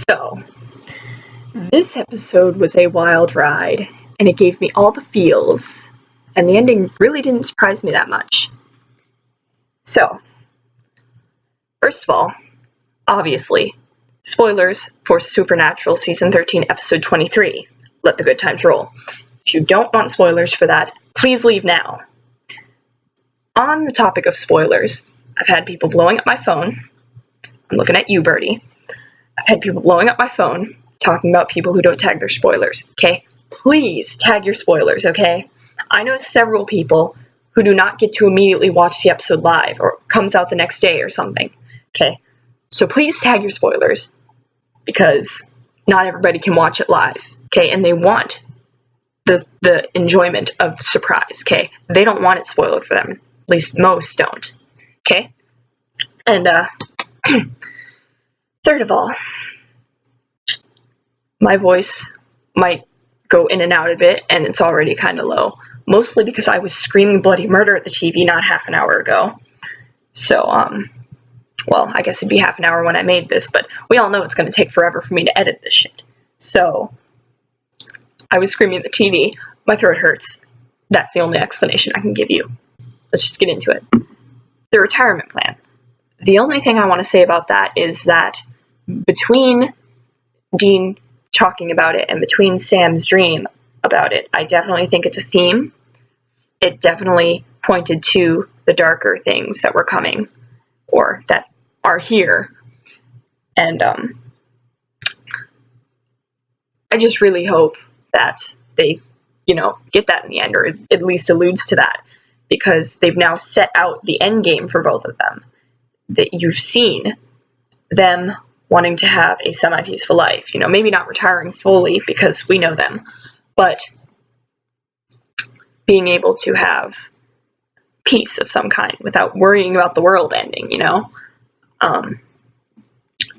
So, this episode was a wild ride, and it gave me all the feels, and the ending really didn't surprise me that much. So, first of all, obviously, spoilers for Supernatural Season 13, Episode 23, Let the Good Times Roll. If you don't want spoilers for that, please leave now. On the topic of spoilers, I've had people blowing up my phone. I'm looking at you, Birdie. I've had people blowing up my phone talking about people who don't tag their spoilers, okay? Please tag your spoilers, okay? I know several people who do not get to immediately watch the episode live or it comes out the next day or something, okay? So please tag your spoilers because not everybody can watch it live, okay? And they want the enjoyment of surprise, okay? They don't want it spoiled for them. At least most don't, okay? And, third of all, my voice might go in and out a bit, and it's already kind of low, mostly because I was screaming bloody murder at the TV not half an hour ago. So, well, I guess it'd be half an hour when I made this, but we all know it's going to take forever for me to edit this shit. So, I was screaming at the TV, my throat hurts. That's the only explanation I can give you. Let's just get into it. The retirement plan. The only thing I want to say about that is that between Dean talking about it and between Sam's dream about it, I definitely think it's a theme. It definitely pointed to the darker things that were coming or that are here. And I just really hope that they, get that in the end, or at least alludes to that, because they've now set out the end game for both of them. That you've seen them wanting to have a semi-peaceful life, maybe not retiring fully because we know them, but being able to have peace of some kind without worrying about the world ending,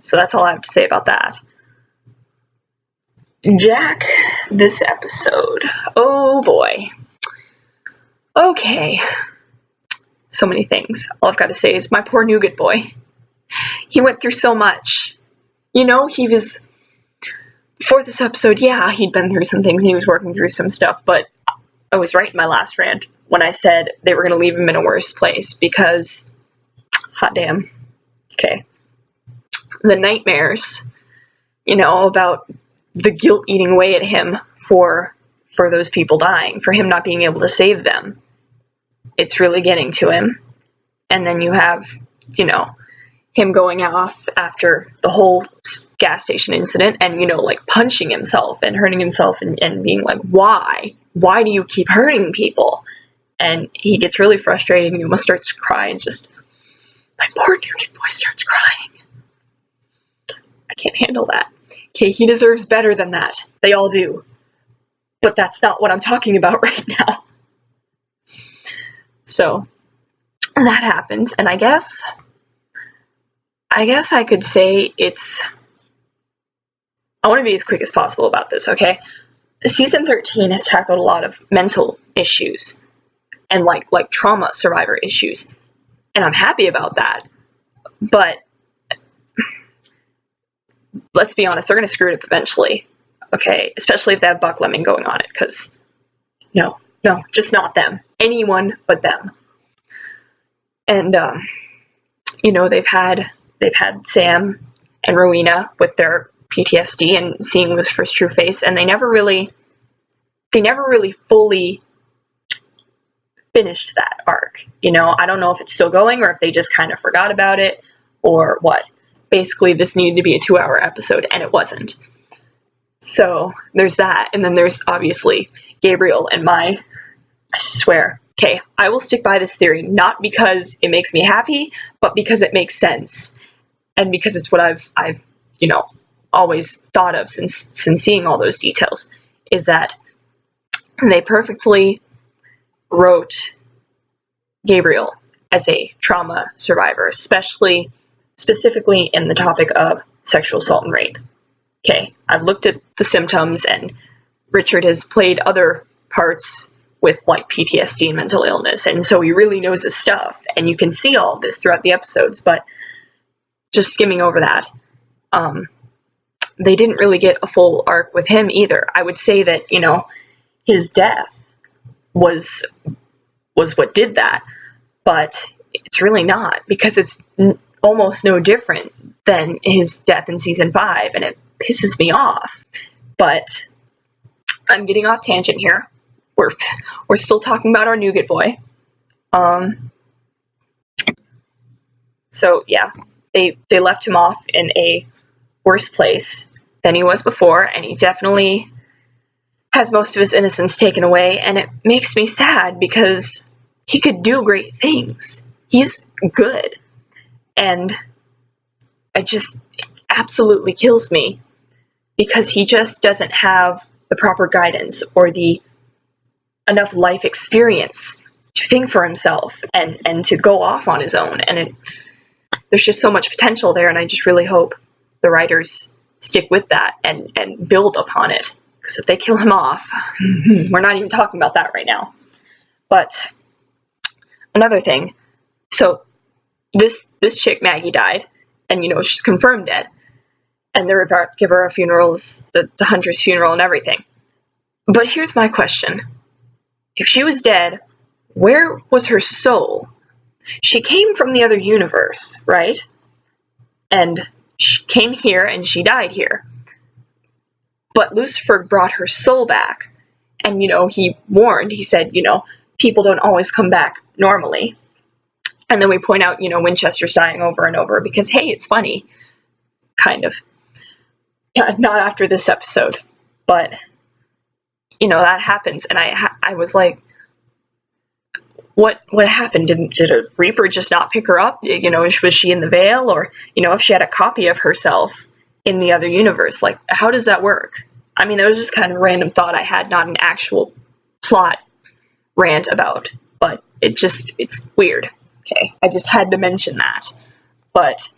So that's all I have to say about that. Jack, this episode. Oh boy. Okay. So many things. All I've got to say is my poor nougat boy. He went through so much. He was, before this episode, yeah, he'd been through some things and he was working through some stuff, but I was right in my last rant when I said they were going to leave him in a worse place because, hot damn, okay. The nightmares, about the guilt eating away at him for those people dying, for him not being able to save them. It's really getting to him. And then you have, him going off after the whole gas station incident and, punching himself and hurting himself and being like, why? Why do you keep hurting people? And he gets really frustrated and he almost starts crying. My poor nougat boy starts crying. I can't handle that. Okay, he deserves better than that. They all do. But that's not what I'm talking about right now. So, that happens, and I guess I could say I want to be as quick as possible about this, okay? Season 13 has tackled a lot of mental issues and like trauma survivor issues, and I'm happy about that, but let's be honest, they're going to screw it up eventually, okay? Especially if they have Buck Lemon going on it, because no, just not them. Anyone but them. And, they've had Sam and Rowena with their PTSD and seeing Lucifer's true face, and they never really fully finished that arc. I don't know if it's still going or if they just kind of forgot about it or what. Basically, this needed to be a 2-hour episode, and it wasn't. So, there's that, and then there's obviously Gabriel and I swear, okay, I will stick by this theory, not because it makes me happy, but because it makes sense, and because it's what I've always thought of since seeing all those details, is that they perfectly wrote Gabriel as a trauma survivor, specifically in the topic of sexual assault and rape. Okay, I've looked at the symptoms, and Richard has played other parts with PTSD and mental illness, and so he really knows his stuff, and you can see all of this throughout the episodes, but just skimming over that, they didn't really get a full arc with him either. I would say that, you know, his death was what did that, but it's really not, because it's almost no different than his death in season 5, and it pisses me off. But I'm getting off tangent here. We're still talking about our nougat boy. So yeah, they left him off in a worse place than he was before, and he definitely has most of his innocence taken away, and it makes me sad because he could do great things. He's good, and it just absolutely kills me because he just doesn't have the proper guidance or the enough life experience to think for himself and to go off on his own. And there's just so much potential there, and I just really hope the writers stick with that and build upon it. Because if they kill him off, we're not even talking about that right now. But another thing, so this chick, Maggie, died, and, you know, she's confirmed dead. And they're about to give her a funeral, the Hunter's funeral and everything. But here's my question. If she was dead, where was her soul? She came from the other universe, right? And she came here and she died here. But Lucifer brought her soul back. And, you know, he warned, he said, you know, people don't always come back normally. And then we point out, you know, Winchester's dying over and over because, hey, it's funny. Kind of. Yeah, not after this episode. But, you know, that happens. And I was like, what happened? Did a Reaper just not pick her up? You know, was she in the veil? Or, you know, if she had a copy of herself in the other universe, like, how does that work? I mean, that was just kind of a random thought I had, not an actual plot rant about, but it's weird. Okay, I just had to mention that. But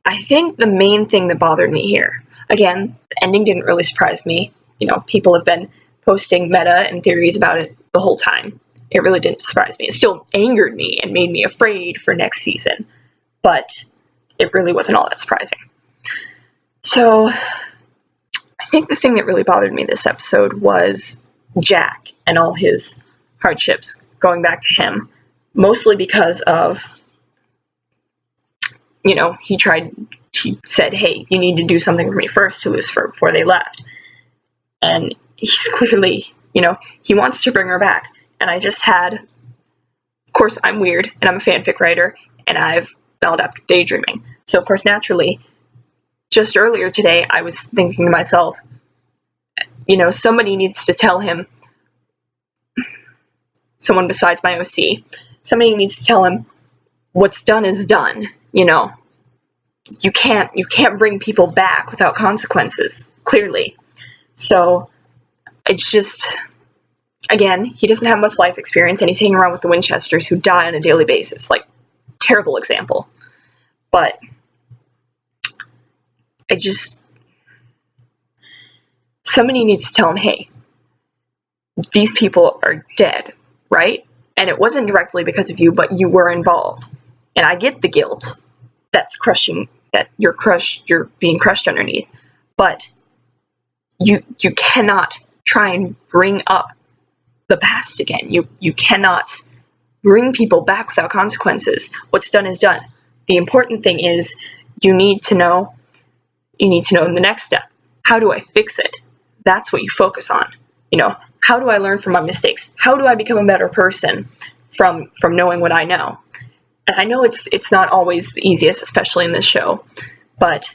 I think the main thing that bothered me here, again, the ending didn't really surprise me. You know, people have been posting meta and theories about it the whole time. It really didn't surprise me. It still angered me and made me afraid for next season, but it really wasn't all that surprising. So I think the thing that really bothered me this episode was Jack and all his hardships going back to him, mostly because of, you know, he said, hey, you need to do something for me first to Lucifer before they left. And he's clearly, you know, he wants to bring her back. And I just had, of course, I'm weird, and I'm a fanfic writer, and I've maladaptive daydreaming. So, of course, naturally, just earlier today, I was thinking to myself, you know, somebody needs to tell him, someone besides my OC, somebody needs to tell him what's done is done, you know. You can't bring people back without consequences, clearly. So, it's just, again, he doesn't have much life experience, and he's hanging around with the Winchesters who die on a daily basis. Like, terrible example. But somebody needs to tell him, hey, these people are dead, right? And it wasn't directly because of you, but you were involved. And I get the guilt that's crushing, that you're being crushed underneath. But you cannot try and bring up the past again. You cannot bring people back without consequences. What's done is done. The important thing is you need to know in the next step. How do I fix it? That's what you focus on. You know, how do I learn from my mistakes? How do I become a better person from knowing what I know? And I know it's not always the easiest, especially in this show, but